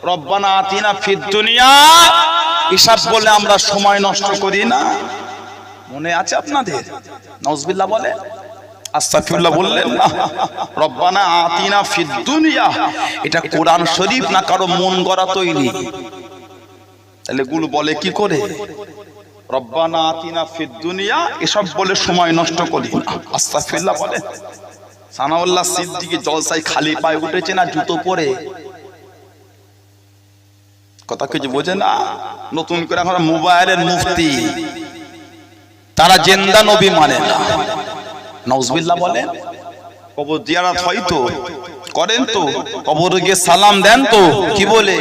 রব্বানা আতিনা ফিদ দুনিয়া, এসব বলে আমরা সময় নষ্ট করি না। মনে আছে আপনাদের? নাউজুবিল্লাহ বলে, আস্তাগফিরুল্লাহ বললেন না। রব্বানা আতিনা ফিদ দুনিয়া, এটা কোরআন শরীফ না কারো মন গড়া তৈরি? তাহলে গুলো বলে কি করে রব্বানা আতিনা ফিদ দুনিয়া, এসব বলে সময় নষ্ট করি না। আস্তাগফিরুল্লাহ বলে। সানাউল্লাহ সিদ্দিকী জলসায় খালি পায়ে উঠেছে না জুতো পরে? কথা কিছু বোঝে না। নতুন করে এখন মোবাইলের মুফতি, তারা জিন্দা নবী মানে না। নাউজুবিল্লাহ বলেন। কবর জিয়ারত হয় তো, করেন তো, কবরে গিয়ে সালাম দেন তো, কি বলে?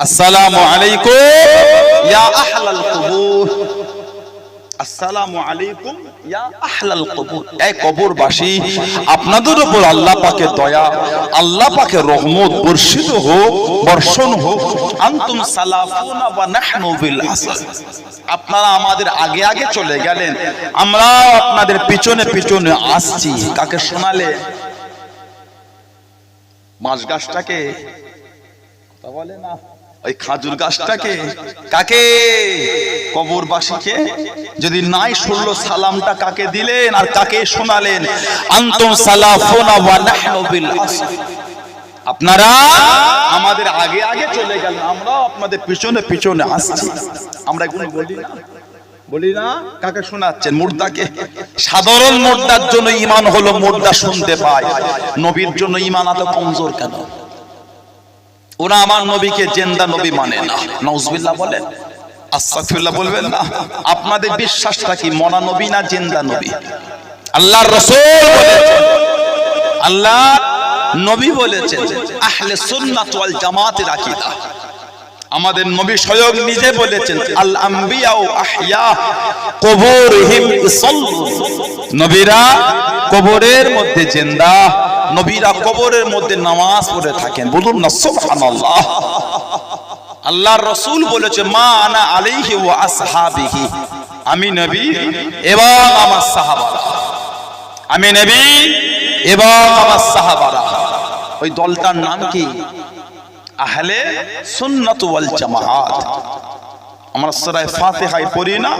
আসসালামু আলাইকুম ইয়া আহলাল কুবুর, আসসালামু আলাইকুম ইয়া আহলাল কুবুর। এই কবরবাসী, আপনাদের উপর আল্লাহ পাকের দয়া, আল্লাহ পাকের রহমত বর্ষিত হোক, বর্ষণ হোক। আনতুম সালাফুনা ওয়া নাহনু বিল আসর, আপনারা আমাদের আগে আগে চলে গেলেন, আমরা আপনাদের পিছনে পিছনে আসছি। কাকে শোনালে? মাছ গাছটাকে? কথা বলে না। ওই খাজুর গাছটাকে? কাকে? কবরবাসীকে। যদি নাই শুনলো সালামটা কাকে দিলেন আর কাকে শোনালেন? আনতুম সালাফুনা ওয়া নাহনু বিল আসর, আপনারা আমাদের আগে আগে চলে গেলেন, আমরা আপনাদের পিছনে পিছনে আসছি। আমরা এগুলো বলি না? বলি না? কাকে শোনাচ্ছেন? মুর্দাকে। সাধারণ মুর্দার জন্য ঈমান হলো মুর্দা শুনতে পায়, নবীর জন্য ঈমান এত কমজোর কেন? ওরা আমার নবীকে জিন্দা নবী মানে না। নাউজুবিল্লাহ বলেন, আস্তাগফিরুল্লাহ বলবেন না। আপনাদের বিশ্বাসটা কি, মরা নবী না জিন্দা নবী? আল্লাহর রাসূল বলেছেন, আল্লাহ নবী বলেছেন, আহলে সুন্নাত ওয়াল জামাতের আকীদা। আমাদের নবী স্বয়ং নিজে বলেছেন, আল আম্বিয়াউ আহইয়া কুবুরহিম ইসাল্লু, নবীরা কবরের মধ্যে জিন্দা, নবীরা কবরের মধ্যে নামাজ পড়ে থাকেন। বলুন না সুবহানাল্লাহ। আল্লাহর রাসূল বলেছে, মা আনা আলাইহি ওয়া আসহাবিহি, আমি নবী এবং আমার সাহাবারা, আমি নবী এবং আমার সাহাবারা। ওই দলটার নাম কি? আহলে সুন্নাত ওয়াল জামাত। আমরা সূরা ফাতিহায় পড়ি না,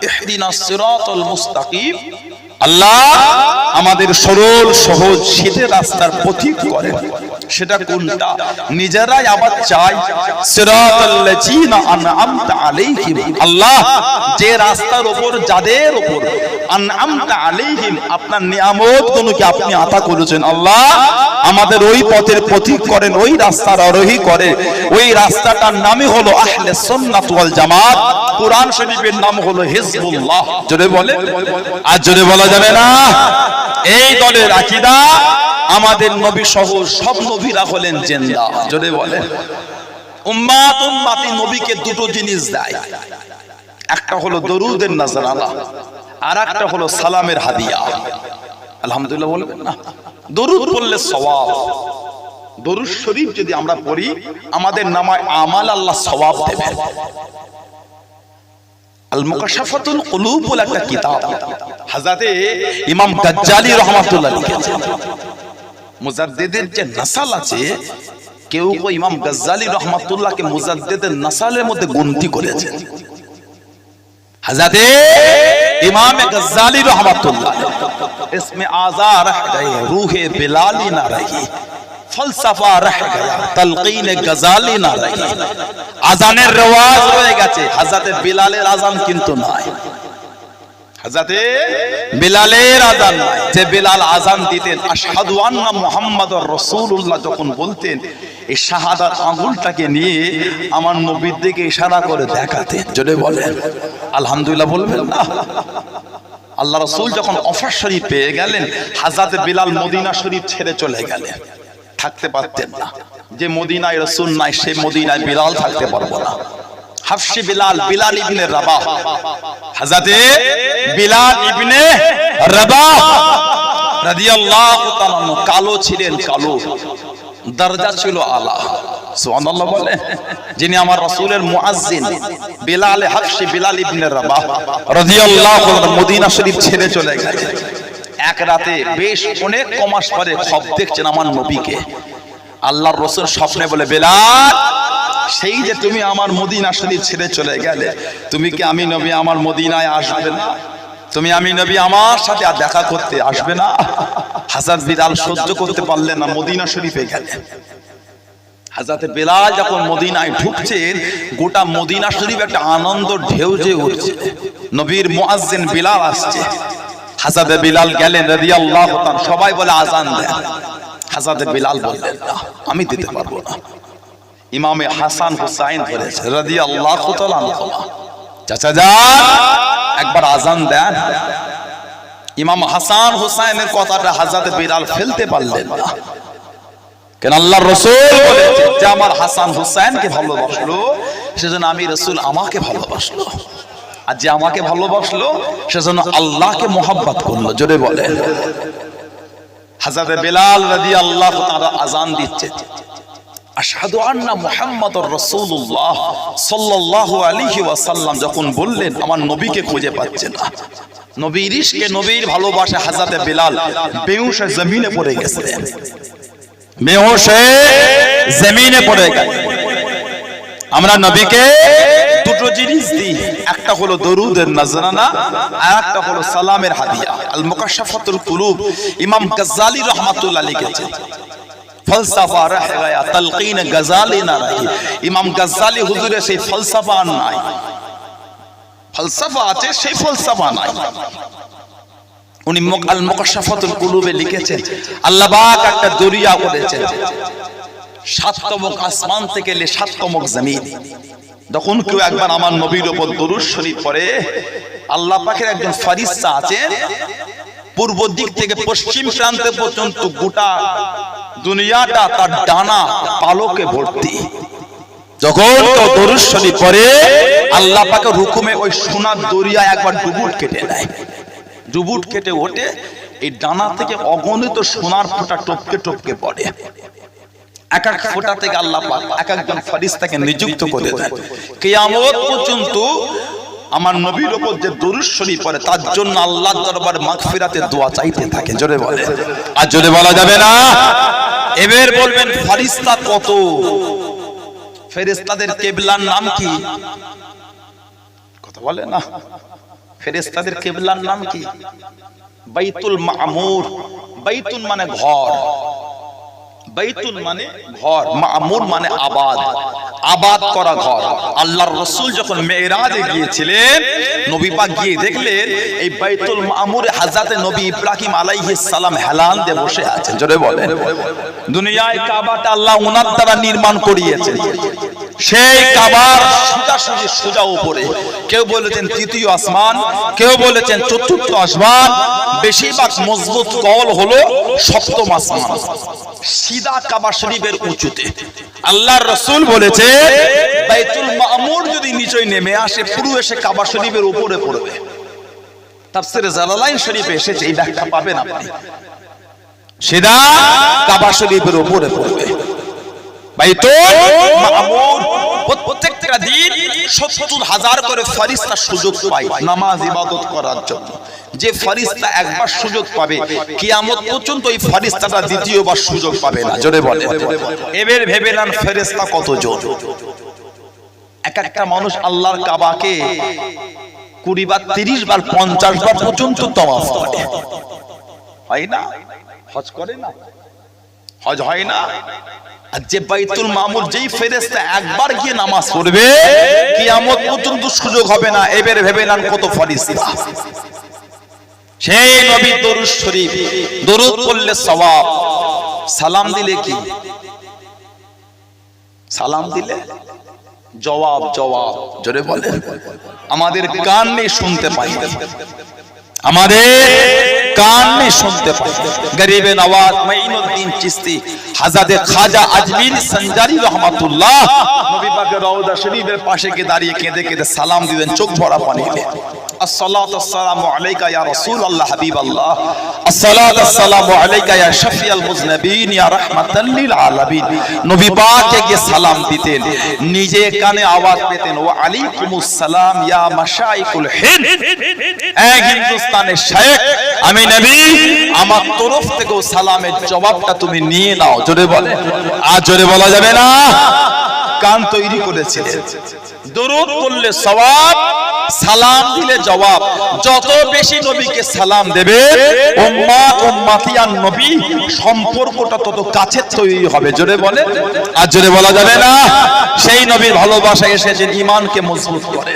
ইহদিনাস সিরাতাল মুস্তাকিম, আল্লাহ আমাদের সরল সহজ সিধে রাস্তার পথিক করেন। সেটা কোনটা? নিজেরাই আবার চাই সিরাতাল লাযিনা আনআমতা আলাইহিম, আল্লাহ যে রাস্তার উপর, যাদের উপর আনআমতা আলাইহিম, আপনার নিয়ামতগুলোকে আপনি আতা করেছেন, আল্লাহ আমাদের ওই পথের পথিক করেন, ওই রাস্তার আরোহী করেন। ওই রাস্তাটার নামই হলো আহলে সুন্নাত ওয়াল জামাত। কোরআন শরীফের নাম হলো হিজবুল্লাহ। জোরে বলে, আর জোরে বলা যাবে না। এই দলের আকীদা, আমাদের নবী সহ সব নবীরা হলেন জিন্দা। জোরে বলে। উম্মাত উম্মতি নবীকে দুটো জিনিস দেয়, একটা হলো দরুদের নাজরানা, আর একটা হলো সালামের হাদিয়া। আলহামদুলিল্লাহ বলবেন না? দরুদ পড়লে সওয়াব, দরুদ শরীফ যদি আমরা পড়ি, আমাদের নামায় আমাল আল্লাহ সওয়াব দেবেন। আল মুকাশশাফাতুল কুলুব বলে একটা কিতাব হযরতে ইমাম গাজ্জালী রাহমাতুল্লাহ লিখেছেন। মুজাদ্দিদের যে নাসাল আছে, কেউ কেউ ইমাম গাজ্জালী রাহমাতুল্লাহকে মুজাদ্দিদের নাসালের মধ্যে গণতি করেছেন। হযরতে ইমাম গাজ্জালী রাহমাতুল্লাহ इसमें आजा रह गए, रूहे बिलाली ना रही, फलसफा रह गया, तलकीन गजाली ना रही। আজানের রেওয়াজ রয়ে গেছে, হযরতে বিলালের আজান কিন্তু নাই। হযরতে বিলালের আজান নাই। যে বিলাল আজান দিতেন আশহাদু আন্না মুহাম্মাদুর রাসূলুল্লাহ যখন বলতেন, এই শাহাদাত আঙ্গুলটাকে নিয়ে আমার নবীর দিকে ইশারা করে দেখাতেন। জোরে বলেন আলহামদুলিল্লাহ বলবেন না? আল্লাহ রাসূল যখন অফার শরীফ পেয়ে গেলেন, হযরত বিলাল মদিনা শরীফ ছেড়ে চলে গেলেন। থাকতে পারতেন না। যে মদিনায় রাসূল নাই, সেই মদিনায় বিলাল থাকতে পারবো না। হাফসি বিলাল, বিলাল ইবনে রাবাহ, হযরত বিলাল ইবনে রাবাহ রাদিয়াল্লাহু তাআলা কালো ছিলেন, কালো, দরজা ছিল আলা। সুবহানাল্লাহ বলে। যিনি আমার রাসূলের মুয়াজ্জিন বিলাল হাফসি বিলাল ইবনে রাবাহ রাদিয়াল্লাহু তাআলা মদিনা শরীফ ছেড়ে চলে গেলেন। এক রাতে বেশ অনেক কমাস পরে খব দেখছেন আমার নবীকে। আল্লাহর রাসূল স্বপ্নে বলে, বেলাল, সেই যে তুমি আমার মদিনা শরীফ ছেড়ে চলে গেলে, তুমি কি আমি নবী আমার মদিনায় আসবে না? তুমি আমি নবী আমার সাথে আর দেখা করতে আসবে না? হযরত বিলাল সহ্য করতে পারলেন না, মদিনা শরীফে গেলেন। হযরত বেলাল যখন মদিনায় ঢুকছেন, গোটা মদিনা শরীফ একটা আনন্দ ঢেউ যে উঠছে। নবীর মুয়াজ্জিন বিলাল আসছে। হযরত বিলাল গেলেন রাদিয়াল্লাহু তাআলা, সবাই বলে আযান দেন। হযরত বিলাল বললেন, না, আমি দিতে পারবো না। ইমামে হাসান হুসাইন ধরেছে রাদিয়াল্লাহু তাআলা, চাচা যান একবার আযান দেন। ইমাম হাসান হুসাইনের কথাটা হযরত বিলাল ফেলতে পারলেন না। কেন আল্লাহর রাসূল বলেছে যে আমার হাসান হুসাইনকে ভালোবাসলো, সেজন্য আমি রাসূল আমাকে ভালোবাসলো। আর যে আমাকে ভালোবাসলো সেজন্য আল্লাহকে মহব্বত করলো। জোরে বলে। হযরত বিলাল রাদিয়াল্লাহু তাআলা আযান দিচ্ছে, আশহাদু আন্না মুহাম্মাদুর রাসূলুল্লাহ সাল্লাল্লাহু আলাইহি ওয়াসাল্লাম যখন বললেন, আমার নবীকে খুঁজে পাচ্ছে না। নবীর ইশকে, নবীর ভালোবাসা হযরত বিলাল বেহুশ জমিনে পড়ে গেছিলেন। বেহুশে জমিনে পড়ে গেলেন। আমরা নবীকে দুটো জিনিস দিই, একটা হলো দরুদের নজরানা, আর একটা হলো সালামের হাদিয়া। আল মুকাশশাফাতুল কুলুব ইমাম গাজ্জালী রাহমাতুল্লাহ লিখেছেন, ফলসফা রহে গয়া তালকিন গাজালি না রহি। ইমাম গাজ্জালী হুজুরের সেই ফলসফা নাই, ফলসফা আছে সেই ফলসফা নাই। উনি আল মুকাশশাফাতুল কুলুবে লিখেছেন, আল্লাহ পাক একটা দরিয়া করেছেন, ৭তম আসমান থেকে এলে ৭তম জমিন। যখন কেউ একবার আমার নবীর উপর দরুদ শরীফ পড়ে, আল্লাহ পাকের একজন ফেরেশতা আছেন, পূর্ব দিক থেকে পশ্চিম প্রান্ত পর্যন্ত গোটা দুনিয়াটা তার ডানা পালকে ভর্তি। যখন কেউ দরুদ শরীফ পড়ে, আল্লাহ পাকের হুকুমে ওই সোনার দরিয়া একবার ডুবুট কেটে নেয়। ডুবুট কেটে ওঠে, এই ডানা থেকে অগণিত সোনার ফোঁটা টপকে টপকে পড়ে। এক এক ফোঁটা থেকে আল্লাহ পাক এক একজন ফেরেশতাকে নিযুক্ত করে দেন। কিয়ামত পর্যন্ত আমার নবীর উপর যে দরুদ শরীফ পড়ে, তার জন্য আল্লাহর দরবারে মাগফিরাতের দোয়া চাইতে থাকে। জোরে বলে। আর জোরে বলা যাবে না। এবার বলবেন ফেরেশতা কত? ফেরেশতাদের কিবলার নাম কি? কথা বলে না। ফেরেশতাদের কিবলার নাম কি? বাইতুল মামুর। বাইতুল মানে ঘর, বাইতুল মানে ঘর, মামুর মানে আবাদ, আবাদ করা ঘর। আল্লাহর রাসূল যখন মেরাজে গিয়েছিলেন, নবী পাক গিয়ে দেখলেন এই বাইতুল মামুরে হযরত নবী ইব্রাহিম আলাইহিস সালাম হেলান দিয়ে বসে আছেন। জোরে বলেন। দুনিয়ায় কাবাটা আল্লাহ ওনার দ্বারা নির্মাণ করিয়েছেন। সেই কাবার সোজাসুজি সোজা উপরে, কেউ বলেছেন তৃতীয় আসমান, কেউ বলেছেন চতুর্থ আসমান, বেশিরভাগ মজবুত কওল হলো সপ্তম আসমান। সিধা কাবা শরীফের উঁচুতে আল্লাহর রাসূল বলেছে, বাইতুল মামুর যদি নিচে নেমে আসে, পুরো এসে কাবা শরীফের উপরে পড়বে। তাফসীরে জালালাইন শরীফে এসেছে, এই ব্যাখ্যা পাবেন আপনি। সিধা কাবা শরীফের উপরে পড়বে বাইতুল মামুর। প্রত্যেকটা দিন ৭০,০০০ করে ফেরেশতা সুযোগ পায় নামাজ ইবাদত করার জন্য। যে ফেরেশতা একবার সুযোগ পাবে, কিয়ামত পর্যন্ত এই ফেরেশতাটা দ্বিতীয়বার সুযোগ পাবে না। জোরে বলে। এবার ভেবে নেন ফেরেশতা কতজন। এক একটা মানুষ আল্লাহর কাবাকে ২০ বার, ৩০ বার, ৫০ বার পর্যন্ত তাওয়াফ করে। হয় না? হজ করে না? হজ হয় না? আর যে বাইতুল মামুর যেই ফেরেশতা একবার গিয়ে নামাজ পড়বে, কিয়ামত পর্যন্ত সুযোগ হবে না। এবার ভেবে নেন কত ফেরেশতা। সেই নবী দরুদ শরীফ, দরুদ পড়লে সওয়াব, সালাম দিলে কি? সালাম দিলে জবাব, জবাব। জোরে বলেন। আমাদের কান নেই, শুনতে পাই না, আমাদের কান নেই, শুনতে পাই। গরিবে নওয়াজ মাইনুদ্দিন চিশতি, হযরত খাজা আজমির সঞ্জারি রহমাতুল্লাহ নবী পাকের রওজা শরীফের পাশে গিয়ে দাঁড়িয়ে কেঁদে কেঁদে সালাম দিলেন, চোখ ভরা পানি দিয়ে। আসসালাতু আসসালামু আলাইকা ইয়া রাসূলুল্লাহ হাবিবাল্লাহ, আসসালাতু আসসালামু আলাইকা ইয়া শাফিয়াল মুজনিবিন ইয়া রাহমাতাল লিল আলামিন। নবী পাককে গিয়ে সালাম দিতেন, নিজে কানে আওয়াজ পেতেন, ওয়া আলাইকুমুস সালাম ইয়া মাশাইখুল হিন্দ, এক হিন্দুস্তানের শায়েখ, আমি নবী, আমার তরফ থেকেও সালামের জবাবটা তুমি নিয়ে নাও। জোরে বলে, আর জোরে বলা যাবে না। কান তৈরি করেছিলেন, দরুদ পড়লে সওয়াব, সালাম দিলে জবাব। যত বেশি নবীকে সালাম দেবে, উম্মাত উম্মাতিয়ান নবী সম্পর্কটা তত কাছে তৈরি হবে। জোরে বলে, আর জোরে বলা যাবে না। সেই নবীর ভালোবাসা এসেছে ঈমানকে মজবুত করে।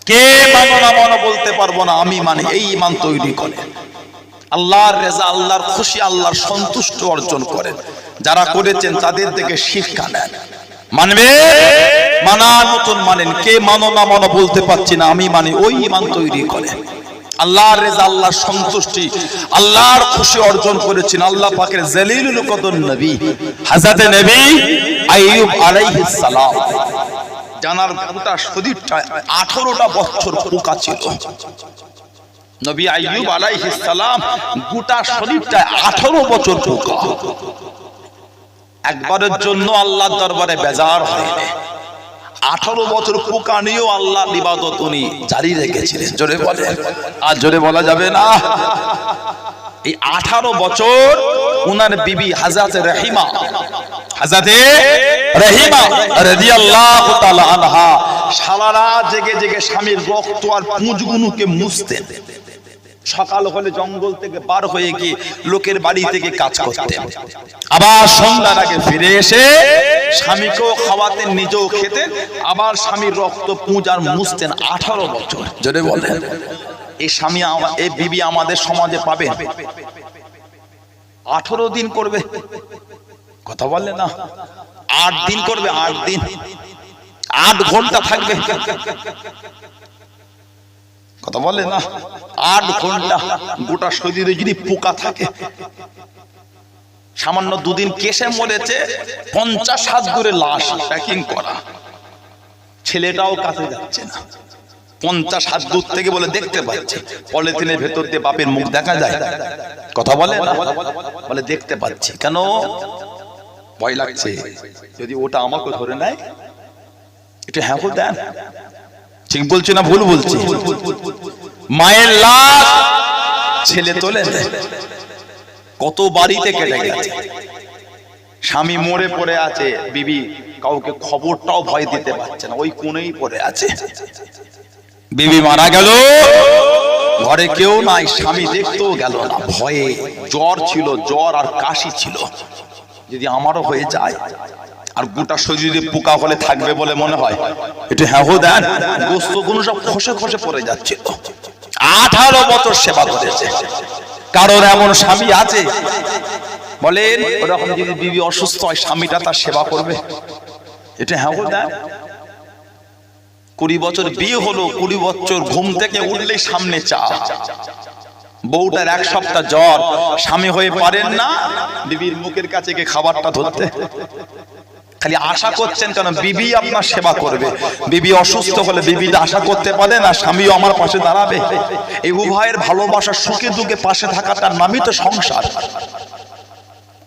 কে মানো না মানো বলতে পারবো না, আমি মানে, এই ঈমান তৈরি করে। আল্লাহর রেজা, আল্লাহর খুশি, আল্লাহর সন্তুষ্ট অর্জন করেন। যারা করেছেন তাদের থেকে শিক্ষা নেন, মানবে, মানার মতন মানেন। কে মানো না মানো বলতে পারছি না, আমি মানি, ওই ঈমান তৈরি করে। আল্লাহর রেজা, আল্লাহর সন্তুষ্টি, আল্লাহর খুশি অর্জন করেছেন আল্লাহ পাকের জলিলুল কদর নবী হযরত নবী আইয়ুব আলাইহিস সালাম। জানার গোটা শরীরটা 18টা বছর পোকা ছিল। নবী আইয়ুব আলাইহিস সালাম গোটা শরীরটা 18 বছর পোকা। একবারের জন্য আল্লাহর দরবারে বেজার হয়নি। 18 বছর পোকা নিয়েও আল্লাহর ইবাদত উনি জারি রেখেছিলেন। জোরে বলে, আর জোরে বলা যাবে না। এই 18 বছর উনার বিবি হযরত রহিমা রাদিয়াল্লাহু তাআলা আনহা সারা রাত জেগে জেগে স্বামীর রক্ত আর পুঁজগুলোকে মুছতেন। সকাল হলে জঙ্গল থেকে বার হয়ে গিয়ে লোকের বাড়ি থেকে কাজ করতেন, আবার সন্ধ্যার আগে ফিরে এসে স্বামীকেও খাওয়াতেন, নিজেও খেতেন, আবার স্বামীর রক্ত পুঁজ আর মুছতেন। 18 বছর। জোরে বলেন, এই স্বামী, এই বিবি আমাদের সমাজে পাবেন? 18 দিন করবে, কথা বললে না, 8 দিন করবে, 8 দিন, 8 ঘন্টা থাকবে, কথা বলে না, 8 ঘন্টা। গোটা শরীরে যদি পোকা থাকে, সামান্য 2 দিন কেশে মরেছে, 50 হাত দূরে লাশ প্যাকিং করা, ছেলেটাও কাছে যাচ্ছে না, 50 হাত দূর থেকে বলে দেখতে পাচ্ছে, পলিথিনের ভেতর দিয়ে বাপের মুখ দেখা যায়, কথা বলে না, বলে দেখতে পাচ্ছি। কেন? ভয় লাগছে, যদি ওটা আমাকে ধরে নেয়। একটু হ্যাঁ দেন, ঠিক বলছি না ভুল বলছি? মায়ের লাশ ছেলে তোলে দেয়। কত বাড়িতে কেটে গেছে, স্বামী মরে পড়ে আছে, বিবি কাউকে খবরটাও ভয় দিতে পারছে না, ওই কোণেই পড়ে আছে। বিবি মারা গেল, ঘরে কেউ নাই, স্বামী দেখতেও গেল না, ভয়ে। জ্বর ছিল, জ্বর আর কাশি ছিল, যদি আমারও হয়ে যায়। আর গোটা শরীরে পোকা হলে থাকবে বলে মনে হয়। একটু হ্যাঁ দেন, গোস্তগুলো সব খসে খসে পড়ে যাচ্ছে। 18 বছর সেবা করেছে। কারণ এমন স্বামী আছে, বলেন, ওরকম যদি বিবি অসুস্থ হয়, স্বামীটা তার সেবা করবে? এটা হ্যাঁ দেন। 20 বছর বিয়ে হলো, 20 বছর ঘুম থেকে উঠলেই সামনে চা। বউটার 1 সপ্তাহ জ্বর, স্বামী হয়ে পারেন না বিবির মুখের কাছে গিয়ে খাবারটা ধরতে। খালি আশা করছেন কেন? বিবি আপনার সেবা করবে। বিবি অসুস্থ হলে বিবিটা আশা করতে পারে না স্বামীও আমার পাশে দাঁড়াবে? এই উভয়ের ভালোবাসা, সুখে দুঃখে পাশে থাকাটার নামই তো সংসার।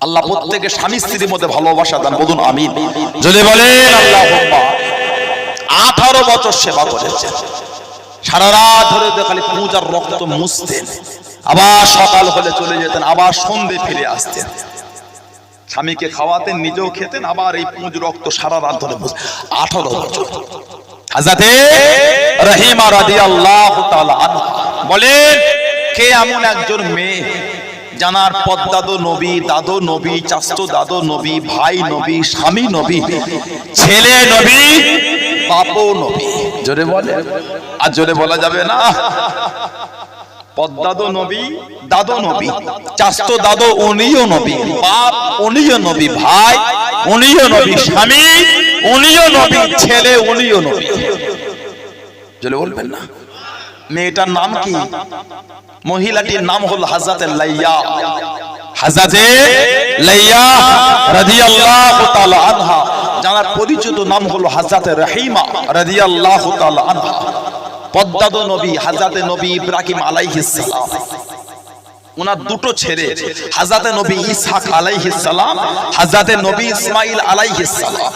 আল্লাহ প্রত্যেকের স্বামী স্ত্রীর মধ্যে ভালোবাসা দান, বলুন আমিন। যদি বলেন আল্লাহুম্মা। 18 বছর সেবা করেছেন, সারা রাত ধরে খালি পূজার রক্ত মুছতেন, আবার সকাল হলে চলে যেতেন, আবার সন্ধ্যে ফিরে আসতেন, স্বামীকে খাওয়াতেন, নিজেও খেতেন, আবার এই পুঁজ রক্ত সারা রাত ধরে। 18 বছর। হযরত রহিমা রাদিয়াল্লাহু তাআলা আনহা বলেন, কে এমন একজন মেয়ে জানার পদ্দাদো নবী, দাদো নবী, চাচতো দাদো নবী, ভাই নবী, স্বামী নবী, ছেলে নবী, বাপও নবী। জোরে বলে, আর জোরে বলা যাবে না। পদ্দাদো নবী, দাদো নবী, চাচতো দাদো উনিও নবী, বাপ উনিও নবী, ভাই উনিও নবী, স্বামী উনিও নবী, ছেলে উনিও নবী। জোরে বলবেন না। মেয়েটার নাম কি? মহিলাটির নাম হলো হযরত লাইয়া। হযরত লাইয়া রাদিয়াল্লাহু তাআলা আনহা, যার পরিচিত নাম হলো হযরত রহিমা রাদিয়াল্লাহু তাআলা আনহা। পদ্মাদো নবী হযরতে নবী ইব্রাহিম আলাইহিস সালাম, ওনার দুটো ছেলে হযরতে নবী ইসহাক আলাইহিস সালাম, হযরতে নবী ইসমাঈল আলাইহিস সালাম।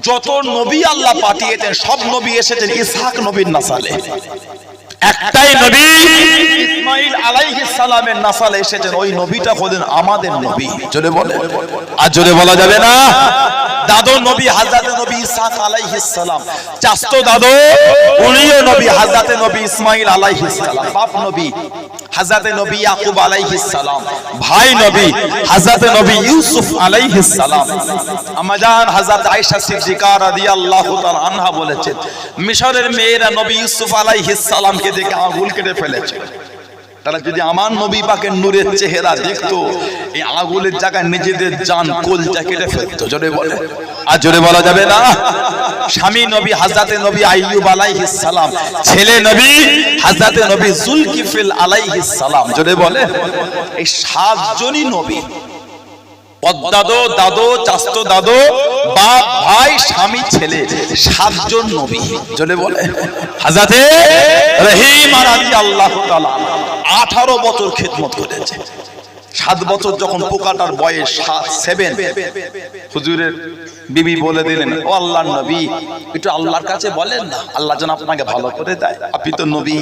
যত নবী আল্লাহ পাঠিয়েছেন সব নবী এসেছেন ইসহাক নবীর নাসালে। একটাই নবী ইসমাঈল আলাইহিস সালামের নাসালে এসেছেন, ওই নবীটা হলেন আমাদের নবী। জোরে বলে, আর জোরে বলা যাবে না। দাদু নবী হযরত নবী ইসহাক আলাইহিস সালাম, চাচতো দাদু উনিও নবী হযরত নবী ইসমাঈল আলাইহিস সালাম। বাপ নবী হযরত নবী ইয়াকুব আলাইহিস সালাম, ভাই নবী হযরত নবী ইউসুফ আলাইহিস সালাম। আম্মা জান হযরত আয়েশা সিদ্দিকা রাদিয়াল্লাহু তাআলা আনহা বলেছেন, মিশরের মেয়েরা নবী ইউসুফ আলাইহিস সালামকে দেখে আঙুল কেটে ফেলেছে। তারা যদি আমার নবী পাকের নূরের চেহারা দেখতো, এই আঙুলের জায়গায় নিজেদের জান কলজা কেটে ফেলতো। জোরে বলে, আর জোরে বলা যাবে না। স্বামী নবী হযরতে নবী আইয়ুব আলাইহিস সালাম, ছেলে নবী হযরতে নবী যুলকিফল আলাইহিস সালাম। জোরে বলে, এই 7 জনই নবী। পদ্মাদো, দাদো, চাচতো দাদো, বাপ, ভাই, স্বামী, ছেলে, 7 জন নবী। জোরে বলে, হযরতে রহিমা রাদিয়াল্লাহু তাআলা 18 বছর খিদমত করেছে। 7 বছর যখন পোকাটার বয়স 7 হুজুরের বিবি বলে দিলেন, ও আল্লাহর নবী একটু আল্লাহর কাছে বলেন না, আল্লাহ যেন আপনাকে ভালো করে দেয়, আপনি তো নবী,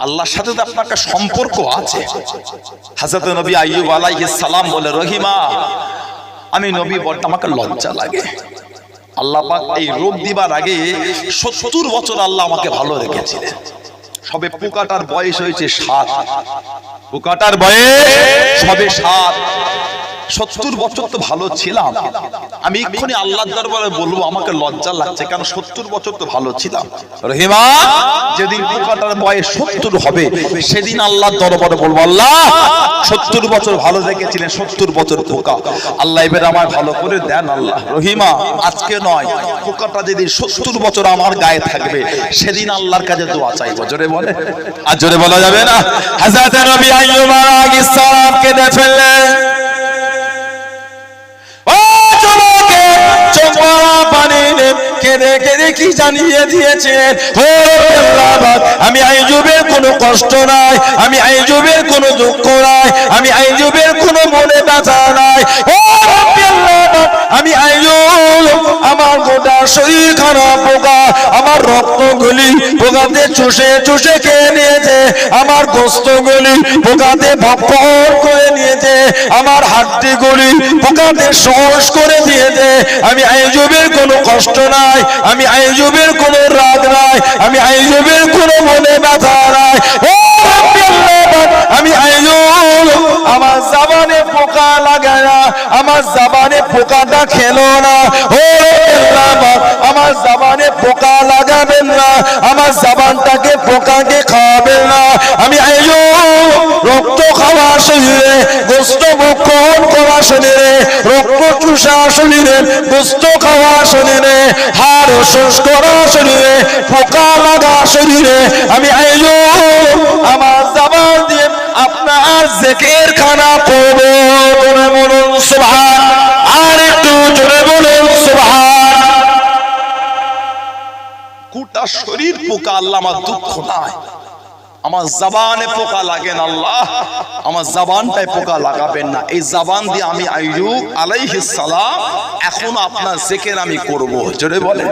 আল্লাহর সাথে তো আপনার একটা সম্পর্ক আছে। হযরত নবী আইয়ুব আলাইহিস সালাম বলে, রহিমা আমি নবী বলতে আমাকে লজ্জা লাগে। আল্লাহ পাক এই রোগ দিবার আগে 70 বছর আল্লাহ আমাকে ভালো রেখেছিলেন। সবে পোকাটার বয়স হয়েছে 7, পোকাটার বয়স সবে 7। 70 বছর তো ভালো ছিলাম। আমি এক্ষুনি আল্লাহর দরবারে বলবো আমাকে লজ্জা লাগছে, কারণ 70 বছর তো ভালো ছিলাম। রহিমা যেদিন পোকাটার বয়স 70 হবে সেদিন আল্লাহর দরবারে বলবো, আল্লাহ 70 বছর ভালো রেখেছিলেন, 70 বছর পোকা, আল্লাহ এবার আমার ভালো করে দেন আল্লাহ। রহিমা আজকে নয়, পোকাটা যেদিন 70 বছর আমার গায়ে থাকবে সেদিন আল্লাহর কাছে দোয়া চাইবো। জোরে বলে, আর জোরে বলা যাবে না। হযরত নবী আইয়ুব আলাইহিস সালামকে দেখলেন, কি জানিয়ে দিয়েছেন, আমি আইয়ুবের কোনো কষ্ট নাই, আমি আইয়ুবের কোনো দুঃখ নাই, আমি আইয়ুবের কোনো মনে ব্যথা নাই। আমি আইয়ুব আমার গোটা শরীর খারাপ পোকা, আমার রক্তগুলি পোকাতে চুষে চুষে খেয়ে নিয়েছে, আমার গোস্তগুলি পোকাতে ভক্ষণ করে নিয়েছে, আমার হাড্ডিগুলি পোকাতে সহজ করে দিয়েছে। আমি আইয়ুবের কোনো কষ্ট নাই, আমি আইয়ুবের কোনো রাগ নাই, আমি আইয়ুবের কোনো মনে ব্যথা নাই। আমি আইয়ুব আমার জবানে পোকা লাগে না, আমার জবানে পোকাটা খেলো না। ও আল্লাহ আমার জবানে পোকা লাগাবেন না, আমার জবানটাকে পোকাকে খাওয়াবেন না। আমি আইয়ুব রক্ত খাওয়া শরীরে, গোস্ত ভক্ষণ করা শরীরে, রক্ত চুষা শরীরে, গোস্ত খাওয়া শরীরে, হাড় শোষ করা শরীরে, পোকা লাগা শরীরে, আমি আইয়ুব আমার জবান দিয়ে আপনার জিকির খানা করব। জোরে বলুন সুবহান, আর একটু জোরে বলুন সুবহান। গোটা শরীর পোকা, আল্লাহ আমার দুঃখ নাই, আমার জবানে পোকা লাগেন আল্লাহ, আমার জবানটায় পোকা লাগাবেন না। এই জবান দিয়ে আমি আইয়ুব আলাইহিস সালাম এখন আপনার জিকির আমি করব। জোরে বলে,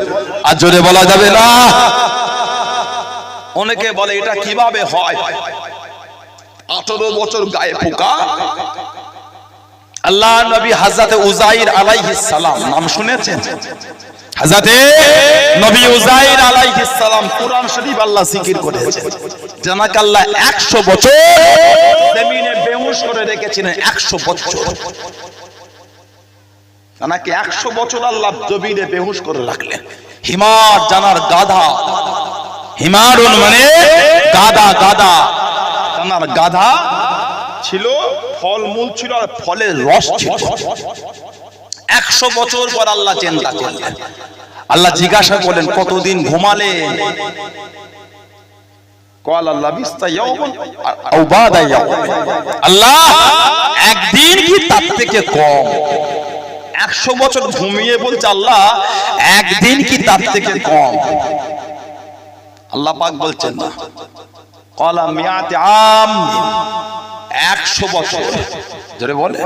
আর জোরে বলা যাবে না। অনেকে বলে এটা কিভাবে হয়, 18 বছর গায়ে পোকা। আল্লাহ নবী হযরত উযাইর আলাইহিস সালাম নাম শুনেছেন? হযরতে নবী উযাইর আলাইহিস সালাম কুরআন শরীফ আল্লাহ জিকির করেছেন, জানাক আল্লাহ 100 বছর জমিনে বেহুশ করে রেখেছিলেন। 100 বছর জানাকে 100 বছর আল্লাহ জমিনে বেহুশ করে রাখলেন। হিমার জানার গাধা, হিমারুন মানে গাধা, গাধা জানার গাধা ছিল, ফলমূল ছিল আর ফলের রস ছিল। 100 বছর পর আল্লাহ চিন্তা করলেন, আল্লাহ জিজ্ঞাসা করলেন কতদিন ঘুমালেন? قال الله বিস্তা ইয়াউমান আও বাদা ইয়াউম, আল্লাহ একদিন কি তার থেকে কম। 100 বছর ঘুমিয়ে বলছে আল্লাহ একদিন কি তার থেকে কম। আল্লাহ পাক বলছেন না, ক্বালা মিয়াতি আম, 100 বছর। জোরে বলে,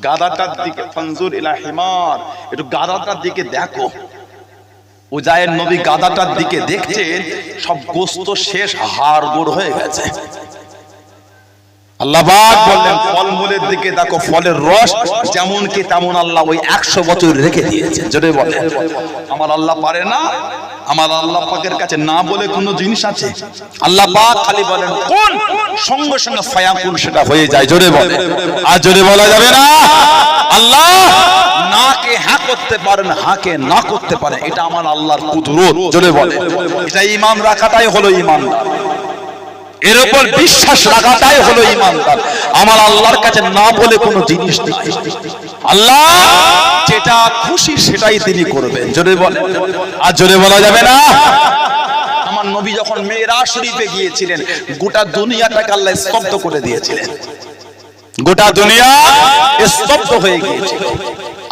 গাধাটার দিকে ফানজুর ইলা হিমার, একটু গাধাটার দিকে দেখো। উজায়ের নবী গাধাটার দিকে দেখছেন, সব গোস্ত শেষ, হাড় গোড় হয়ে গেছে। আল্লাহ পাক বললেন ফলমূলের দিকে দেখো, ফলের রস যেমন কি তেমন আল্লাহ ওই 100 বছর রেখে দিয়েছেন। জোরে বলে, আমার আল্লাহ পারে না? আমার আল্লাহ পাকের কাছে না বলে কোনো জিনিস আছে? আল্লাহ পাক খালি বলেন কোন, সঙ্গে সঙ্গে ফায়াকুন, সেটা হয়ে যায়। জোরে বলে, আর জোরে বলা যাবে না। আল্লাহ নাকে হ্যাঁ করতে পারেন, হাকে না করতে পারেন, এটা আমার আল্লাহর কুদরত। জোরে বলে, এটা ঈমান রাখাটাই হলো ঈমানদার, এর উপর বিশ্বাস রাখাটাই হলো ঈমানদার। আমার আল্লাহর কাছে না বলে কোনো জিনিস নেই। আল্লাহ যেটা খুশি সেটাই তিনি করবেন। জোরে বলে, আর জোরে বলা যাবে না। আমার নবী যখন মেরাজ শরীফে গিয়েছিলেন, গোটা দুনিয়াটাকে আল্লাহ স্তব্ধ করে দিয়েছিলেন, গোটা দুনিয়া স্তব্ধ হয়ে গিয়েছিল।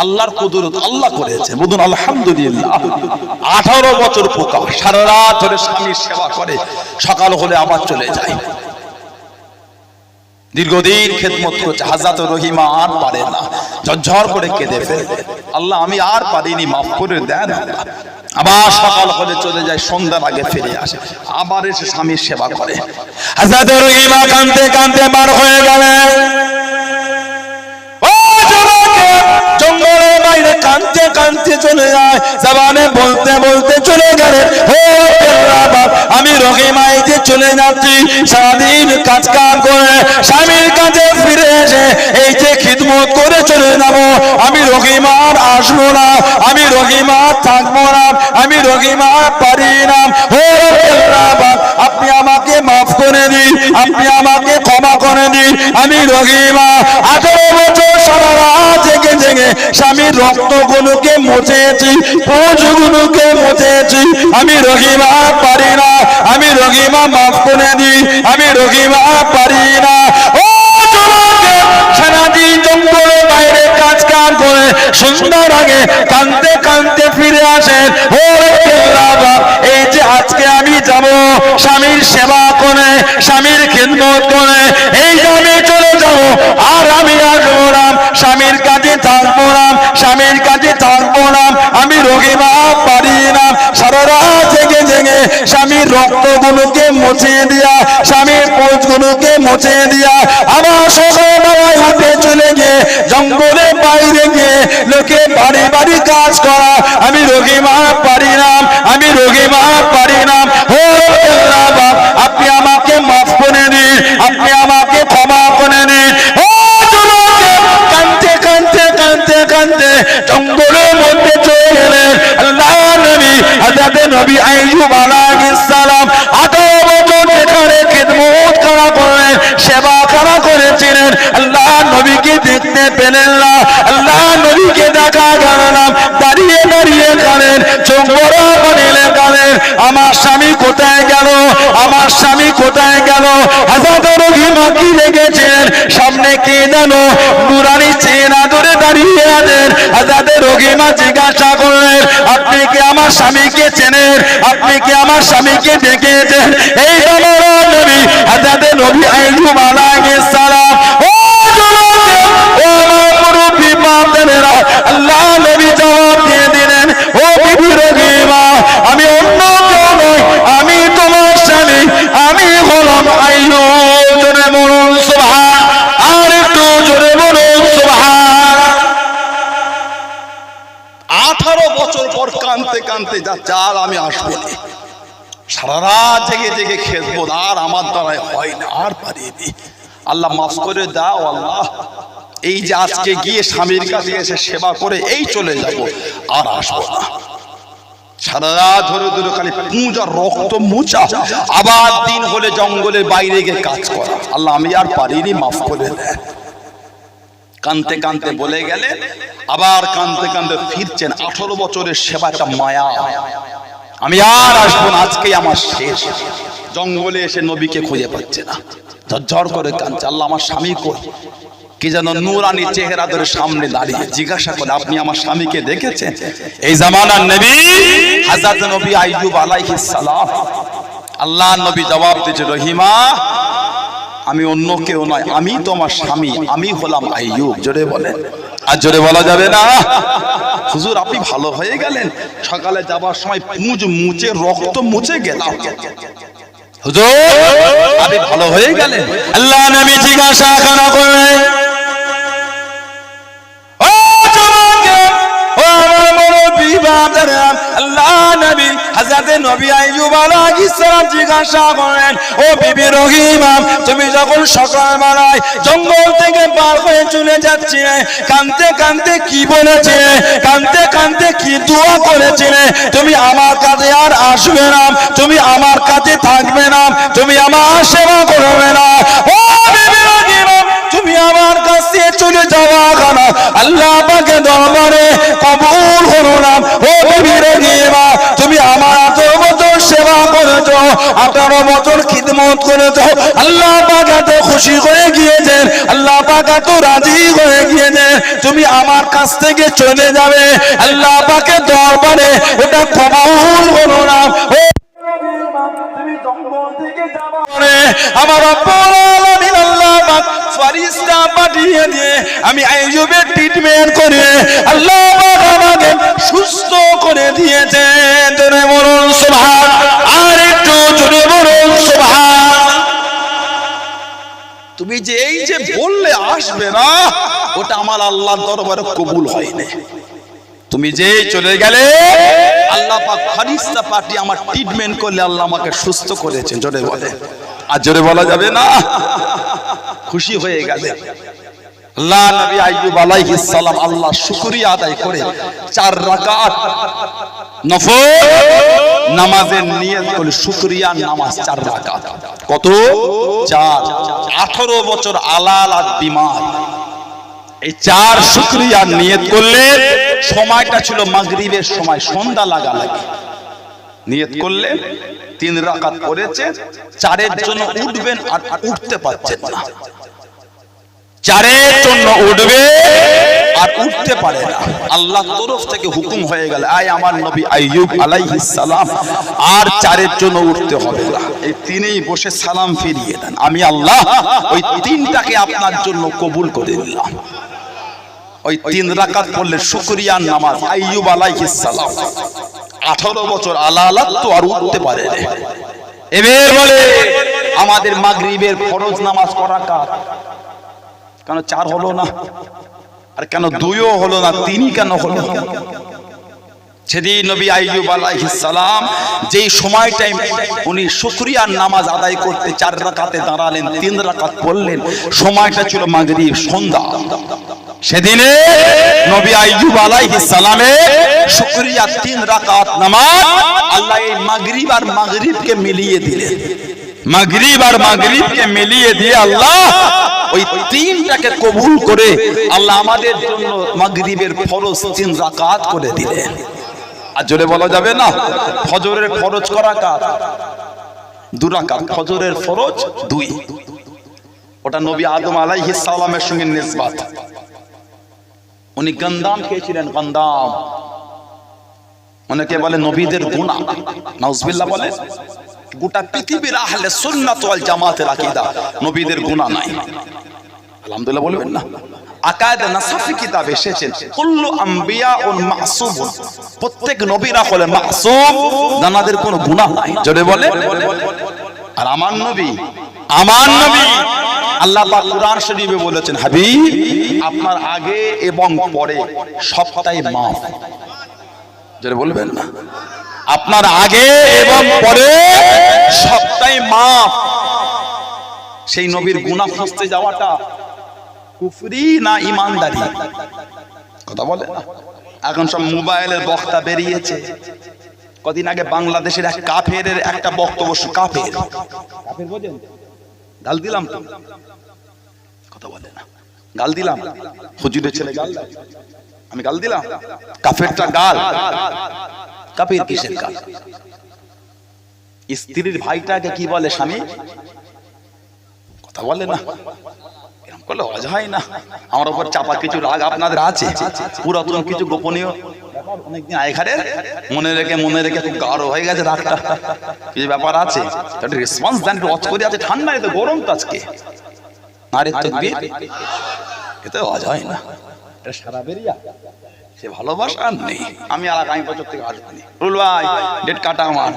আল্লাহর কুদরত, আল্লাহ করেছে। বলুন আলহামদুলিল্লাহ। 18 বছর পোকা সারা রাত ধরে স্বামীর সেবা করে, সকাল হলে আবার চলে যায়। দীর্ঘদিন খেদমত করছে। হযরত রহিমা আর পারে না, ঝরঝর করে কেঁদে ফেলে, আল্লাহ আমি আর পারিনি, মাফ করে দেন আল্লাহ। আবার সকাল হলে চলে যায়, সন্ধ্যার আগে ফিরে আসে, আবার এসে স্বামীর সেবা করে। হযরত রহিমা কাঁদতে কাঁদতে বার হয়ে গেলেন। জঙ্গলের বাইরে কাঁদতে কাঁদতে চলে যায়, জবানে বলতে বলতে চলে গেলেন, আমি রহিমাই যে চলে যাচ্ছি, সারাদিন কাজ কাম করে স্বামীর কাছে ফিরে এসে এই যে খিদমত করে চলে যাব, আমি রহিমার আসবো না, আমি রহিমার থাকবো না, আমি রহিমার পারি না। আপনি আমাকে মাফ করে দিন, আপনি আমাকে ক্ষমা করে দিন। আমি রহিমা 18 বছর সারা রাত জেগে জেগে স্বামীর রক্তগুলোকে মুছেছি, পৌঁছগুলোকে মুছেছি, আমি রহিমা পারি না, আমি রহিমা মাফ করে দিই, আমি রহিমা পারি না। ও সারাদিন জঙ্গলের বাইরে কাজ কাম করে সন্ধ্যার আগে কাঁদতে কাঁদতে ফিরে আসেন। ও এই যে আজকে আমি যাব স্বামীর সেবা করে, স্বামীর খিদমত করে, এই যে আমি চলে যাব, আর আমি আসবো না, স্বামীর কাছে থাকবো না, স্বামীর কাছে থাকবো না, আমি রহিমা পারি না। সারা রাত জেগে জেগে স্বামীর রক্তগুলোকে মুছে দিয়া, স্বামীর পোঁছগুলোকে মুছে দিয়া, আমার সকালবেলায় হাতে চলে গিয়ে জঙ্গলের বাইরে গিয়ে লোকে বাড়ি বাড়ি কাজ করা, আমি রহিমা পারি না, আমি রহিমা পারি না। ও আল্লাহ, আপনি আমাকে মাফ করে দিন, আপনি আমাকে ক্ষমা করে দিন। ও কাঁদতে কাঁদতে কাঁদতে কাঁদতে জঙ্গলের মধ্যে চলে গেলেন আল্লাহ নবী হযরত নবী আইয়ুব আলাইহিস সালাম। 18 বছর যেখানে খিদমত করা করেন, সেবা করা করেছিলেন, আল্লাহ নবীকে দেখতে পেলেন না, আল্লাহ নবীকে দেখা গেল না। দাঁড়িয়ে দাঁড়িয়ে কাঁদেন, চোখ বড় করে কাঁদেন, আমার স্বামী কোথায় গেল, আমার স্বামী কোথায় গেল। হযরত রহিমা কি লেগেছেন, সামনে কে জানো নুরানি চেহারা ধরে দাঁড়িয়ে আছেন। হযরত রহিমা জিজ্ঞাসা করলেন, আপনি কি আমার স্বামীকে চেনেন, আপনি কি আমার স্বামীকে দেখেছেন? এই আমার নবী হযরত নবী আইয়ুব আলাইহিস সালাম। ও মুরব্বি বাপদেরা, আল্লাহ নবী জবাব দিয়ে দিলেন, ও বিবি রহিমা, আমি অন্য কেউ নই, আমি তোমার স্বামী, আমি হলাম আইয়ুব। জোরে বলুন সুবহান, আর একটু জোরে বলুন সুবহান। 18 বছর পর কাঁদতে কাঁদতে যাচ্ছে, আর আমি আসবো না, সারা রাত জেগে জেগে খেদবো, আর আমার দ্বারাই হয় না, আর পারিনি, আল্লাহ মাফ করে দাও আল্লাহ। এই যে আজকে গিয়ে স্বামীর কাছে এসে সেবা করে এই চলে যাব, আর আসবো না। সারা রাত ধরে ধরে খালি পূজা, রক্ত মুছা, আবার দিন হলে জঙ্গলের বাইরে গিয়ে কাজ করা, আল্লাহ আমি আর পারিনি, মাফ করে দেন। কানতে কানতে বলে গেলে, আবার কানতে কানতে ফিরছেন। 18 বছরের সেবাটা মায়া, আমি আর আসবো না, আজকেই আমার শেষ। জঙ্গলে এসে নবীকে খুঁজে পাচ্ছে না, ঝরঝর করে কাঁদছে, আল্লাহ আমার স্বামী কই, কি যেন নূরানি চেহারা ধরে সামনে দাঁড়িয়ে জিজ্ঞাসা করে, আপনি আমার স্বামীকে দেখেছেন? এই জামানার নবী হযরত নবী আইয়ুব আলাইহিস সালাম। আল্লাহ নবী জবাব দিয়েছে, রহিমা আমি অন্য কেউ নয়, আমি তোমার স্বামী, আমি হলাম আইয়ুব। জোরে বলেন। আর জোরে বলা যাবে না? হুজুর আপনি ভালো হয়ে গেলেন, সকালে যাবার সময় পুঁজ মুছে রক্ত মুছে গেলাম। হুজুর আপনি ভালো হয়ে গেলেন। আল্লাহ নবী জিজ্ঞাসা কেন করলেন? ও জওয়ানকে, ও আমার মুরব্বি বাবারা, আল্লাহ নবী হযরত নবী আইয়ুব আলাইহিস সালাম জিজ্ঞাসা করলেন, ও বিবি রহিমা, তুমি যখন সকালবেলায় জঙ্গল থেকে পার হয়ে চলে যাচ্ছিলে, কাঁদতে কাঁদতে কি বলেছিলে? কাঁদতে কাঁদতে কি দোয়া করেছিলে? তুমি আমার কাছে আর আসবে না, তুমি আমার কাছে থাকবে না, তুমি আমার সেবা করবে না। ও বিবি রহিমা, তুমি আমার কাছে চলে যাওয়া কেন? আল্লাহ পাকে দরবারে কবুল করো না। ও বিবি রহিমা, তুমি আমার 18 বছর সেবা করেছো, 18 বছর খিদমত করেছো, আল্লাহ পাক এত খুশি হয়ে গিয়েছেন, আল্লাহ পাক এত রাজি হয়ে গিয়েছেন, তুমি আমার কাছ থেকে চলে যাবে, আল্লাহ পাকের দরবারে ওটা কবুল করো না। ও তুমি জঙ্গল থেকে যাবা, আমার রব্বুল আলামিন আল্লাহ পাক ফেরেশতা পাঠিয়ে দিয়ে আমি আইয়ুবের ট্রিটমেন্ট করে আল্লাহ পাক আমাকে সুস্থ করে দিয়েছেন। জোরে বলুন সুবহান, আর একটু জোরে বলুন সুবহান। তুমি যে এই যে বললে আসবে না, ওটা আমার আল্লাহর দরবারে কবুল হয়নি। তুমি যে চলে গেলে, আল্লাহ পাক ফেরেশতা পাঠিয়ে আমার ট্রিটমেন্ট করলে আল্লাহ আমাকে সুস্থ করেছেন। জোরে বলে। আর জোরে বলা যাবে না? খুশি হয়ে গেলে আল্লাহ নবী আইয়ুব আলাইহিস সালাম আল্লাহ শুকরিয়া আদায় করে 4 রাকাত নফল নামাজের নিয়ত করে, শুকরিয়ার নামাজ 4 রাকাত। কত? 4। 18 বছর আলালাত বিমার, এই 4 শুকরিয়ার নিয়ত করলে, সময়টা ছিল মাগরিবের সময়, সন্ধ্যা লাগালাগি। নিয়ত করলে 3 রাকাত করেছে, 4-এর জন্য উঠবেন আর উঠতে পারছেন না, 4-এর জন্য উঠবে আর উঠতে পারে না। আল্লাহর তরফ থেকে হুকুম হয়ে গেল, আয় আমার নবী আইয়ুব আলাইহিস সালাম আর 4-এর জন্য উঠতে হবে না, এই 3এই বসে সালাম ফিরিয়ে দেন, আমি আল্লাহ ওই 3টাকে আপনার জন্য কবুল করে নিলাম। ওই 3 রাকাত পড়লে শুকরিয়ার নামাজ। আইয়ুব আলাইহিস সালাম 18 বছর আলালাত তো আর উঠতে পারে না। এবার বলে আমাদের মাগরিবের ফরজ নামাজ করা কার? কেন 4 হলো না? আর কেন 2ও হলো না? 3ই কেন হলো? সেদিন নবী আইয়ুব আলাইহিস সালাম যেই সময়টাই উনি শুকরিয়ার নামাজ আদায় করতে 4 রাকাতে দাঁড়ালেন, 3 রাকাত পড়লেন, সময়টা ছিল মাগরিব, সন্ধ্যা। সেদিনে নবী আইয়ুব আলাইহিস সালামের শুকরিয়া 3 রাকাত নামাজ আল্লাহ এই মাগরিব আর মাগরিবকে মিলিয়ে দিলেন। মাগরিব আর মাগরিবকে মিলিয়ে দিয়ে আল্লাহ ওই 3টাকে কবুল করে আল্লাহ আমাদের জন্য মাগরিবের ফরজ 3 রাকাত করে দিলেন। আর জোরে বলা যাবে না? ফজরের ফরজ করা কার? 2 রাকাত। ফজরের ফরজ 2, ওটা নবী আদম আলাইহিস সালামের সঙ্গে নিসবত। উনি গন্দাম খেয়েছিলেন, গন্দাম। অনেকে বলে নবীদের গুনাহ, নাউজুবিল্লাহ বলে। গোটা পৃথিবীর আহলে সুন্নাত ওয়াল জামাতের আকীদা নবীদের গুনাহ নাই। আলহামদুলিল্লাহ বলবেন না? আকায়েদ নাসাফি কিতাব এসেছেন, কুল্লু আম্বিয়াউন মাসুম, প্রত্যেক নবীরা হলেন মাসুম, জানাদের কোনো গুনাহ নাই। জোরে বলে। আর আমার নবী আল্লাহ পাক কুরআন শরীফে বলেছেন, হাবিব আপনার আগে এবং পরে সবটাই মাফ। জোরে বলবেন না? আপনার আগে এবং পরে সবটাই মাফ। সেই নবীর গুনাহ খুঁজতে যাওয়াটা কুফরি না ইমানদারি? কথা বলে না? এখন সব মোবাইলের বক্তা বেরিয়েছে। কদিন আগে বাংলাদেশের এক কাফেরের একটা বক্তব্য, কাফের বোঝেন? গাল দিলাম তো? কথা বলে না? গাল দিলাম? হুজুরের ছেলে গাল দেয়, আমি গাল দিলাম? কাফেরটা গাল। কাফের কিসের গাল? স্ত্রীর ভাইটাকে কি বলে? স্বামী। কথা বলে না? এরকম বলে হজ হয় না। আমার উপর চাপা কিছু রাগ আপনাদের আছে, পুরাতন কিছু গোপনীয় অনেকদিন আগেকারের মনে রেখে খুব গাঢ় হয়ে গেছে রাগটা, কিছু ব্যাপার আছে, রেসপন্স দেন, একটু হজ করে আছে, ঠান্ডা এত গরম তো আজকে, আরে তাকবীর, এতে হজ হয় না, এটা সারা বেরিয়া সে ভালোবাসা আর নেই। আমি আর আগামী বছর থেকে আসবো না। রুল ভাই ডেট কাটা আমার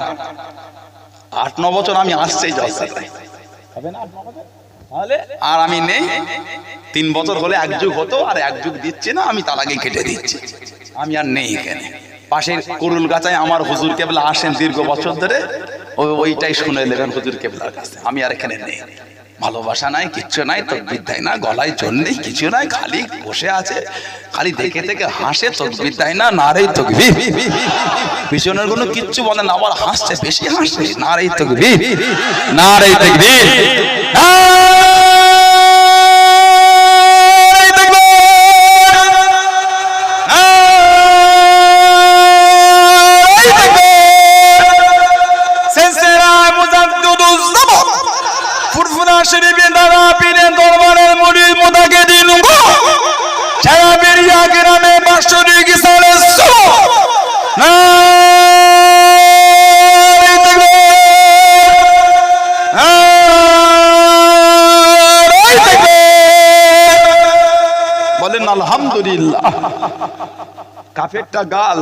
8-9 বছর আমি আসছি জলসায়, হবে না 8-9 বছর? তাহলে আর আমি নেই, 3 বছর হলে এক যুগ হতো, আর এক যুগ দিচ্ছে না, আমি তার আগে কেটে দিচ্ছি, আমি আর নেই এখানে। পাশের কুরুল গাছায় আমার হুজুর কেবলা আসেন দীর্ঘ বছর ধরে, ওইটাই শুনে নেবেন হুজুর কেবলার কাছে, আমি আর এখানে নেই। ভালোবাসা নাই, কিচ্ছু নাই, তকবীর দেয় না, গলায় জোর নেই, কিছু নাই, খালি বসে আছে, খালি দেখে থেকে হাসে, তকবীর দেয় না, নারেই তকবীর, পিছনের কোনো কিচ্ছু বলে না, আবার হাসছে, বেশি হাসে, নারেই তকবীর, নারেই তকবীর, শরীফে দাদা পীরের দরবারের মুরিদ মুদাকে দিন গো ছায়া বেরিয়া গ্রামে বাৎসরিক সালে না বলেন আলহামদুলিল্লাহ। কাফেরটা গাল,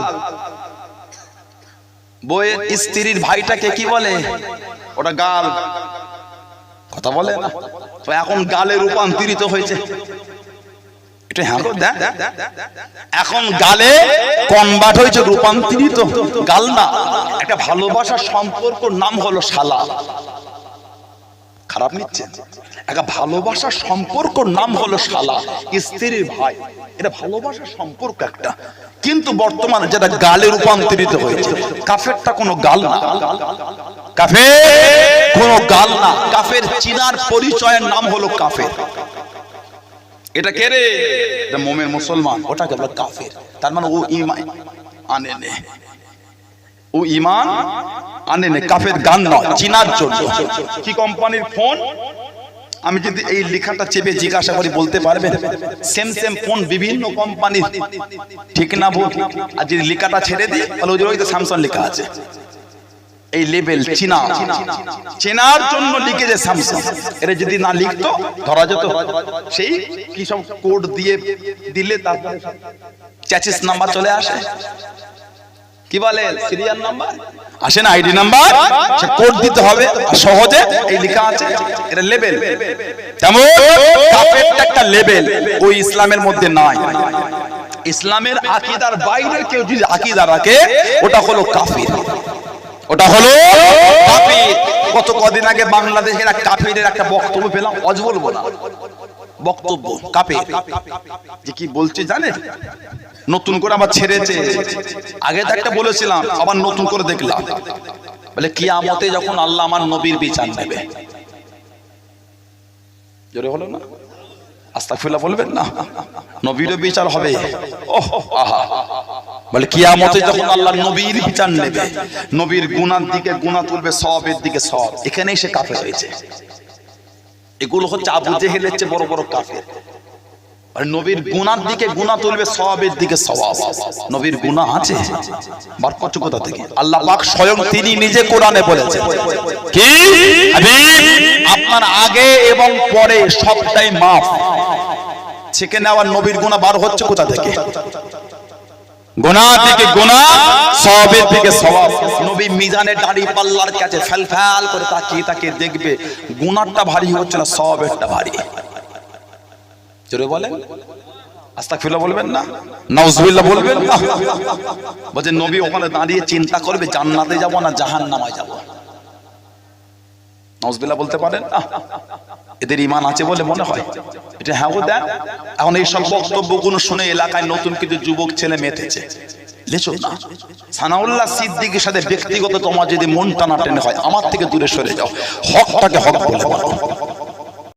বইয়ের স্ত্রীর ভাইটাকে কি বলে? ওটা গাল, কথা বলে না তো, এখন গালে রূপান্তরিত হয়েছে, এটা হ্যাঁ এখন গালে কনভার্ট হয়েছে, রূপান্তরিত, গাল না, একটা ভালোবাসার সম্পর্ক নাম হলো শালা, খারাপ নিচ্ছে, একটা ভালোবাসার সম্পর্ক নাম হলো শালা, স্ত্রীর ভাই, এটা ভালোবাসার সম্পর্ক একটা, কিন্তু বর্তমানে যেটা গালে রূপান্তরিত হয়েছে, কাফেরটা কোনো গাল না, কাফের কোনো গাল না, কাফের চিনার পরিচয়ের নাম হলো কাফের। এটা কে রে? এটা মুমিন মুসলমান, ওটাকে বলে কাফের, তার মানে ও ঈমান আনে নে, ও ঈমান আনে নে, কাফের গান নয়, চিনার জন্য। কি কোম্পানির ফোন? আমি যদি এই লেখাটা চেপে জিজ্ঞাসা করি বলতে পারবেন? সেম ফোন বিভিন্ন কোম্পানির, ঠিক না ভুল? আর যদি লেখাটা ছেড়ে দিই তাহলে ওই যে স্যামসাং লেখা আছে, এই লেভেল চিনা, চেনার জন্য লিখেছে স্যামসাং, এটা যদি না লিখতো ধরা যেত, সেই কি সব কোড দিয়ে দিলে তারপরে চ্যাচিস নাম্বার চলে আসে, কি বলে সিরিয়াল নাম্বার আসে না, আইডি নাম্বার, সে কোড দিতে হবে, সহজে এই লেখা আছে, এটা লেভেল। তেমন কাফেরটা একটা লেভেল, ওই ইসলামের মধ্যে নাই। ইসলামের আকীদার বাইরে কেউ যদি আকীদা রাখে ওটা হলো কাফির, ওটা হলো কাফির। কত কদিন আগে বাংলাদেশের এক কাফিরের একটা বক্তব্য পেলাম, অজ বলবো না, বক্তব্য কাফির যে কি বলছে জানেন, নতুন করে আবার ছেড়েছে, আগে তো একটা বলেছিলাম, আবার নতুন করে দেখলাম, বলে কিয়ামতে যখন আল্লাহ আমার নবীর বিচার নেবে, জোরে হলো না, আস্তাগফিরুল্লাহ বলবেন না, নবীরও বিচার হবে, ওহ আহা, বলে কিয়ামতে যখন আল্লাহ নবীর বিচার নেবে, নবীর গুনার দিকে গুনাহ তুলবে, সওয়াবের দিকে সওয়াব, এখানেই সে কাফের হয়েছে। এগুলো হচ্ছে আবু জেহেলের চেয়ে বড় বড় কাফের। আর নবীর গুনার দিকে গুনাহ তুলবে, সওয়াবের দিকে সওয়াব, নবীর গুনাহ আছে, বার করছে কোথা থেকে? আল্লাহ পাক স্বয়ং তিনি নিজে কোরআনে বলেছেন কি আপনার আগে এবং পরে সবটাই মাফ, সেখানে আবার নবীর গুনাহ বার হচ্ছে কোথা থেকে? গুনাহ থেকে গুনাহ, সওয়াবের থেকে সওয়াব। নবী মিজানের দাড়ি পাল্লার কাছে ফেলফেল করে তাকিয়ে তাকিয়ে দেখবে গুনাহটা ভারী হচ্ছে না, সওয়াবেরটা ভারী। জোরে বলেন আস্তাগফিরুল্লাহ বলবেন না, নাউজুবিল্লাহ বলবেন না। বলে নবী ওখানে দাঁড়িয়ে চিন্তা করবে জান্নাতে যাব না জাহান্নামে যাব, নাউজুবিল্লাহ বলতে পারেন না? এদের ঈমান আছে বলে মনে হয় এটা, হ্যাঁ দেন। এখন এই সব বক্তব্যগুলো শুনে এলাকায় নতুন কিছু যুবক ছেলে মেতেছে, লেচো না। সানাউল্লাহ সিদ্দিকীর সাথে ব্যক্তিগত তোমার যদি মন টানা টেনে হয়, আমার থেকে দূরে সরে যাও, হকটাকে হক বলে বলো।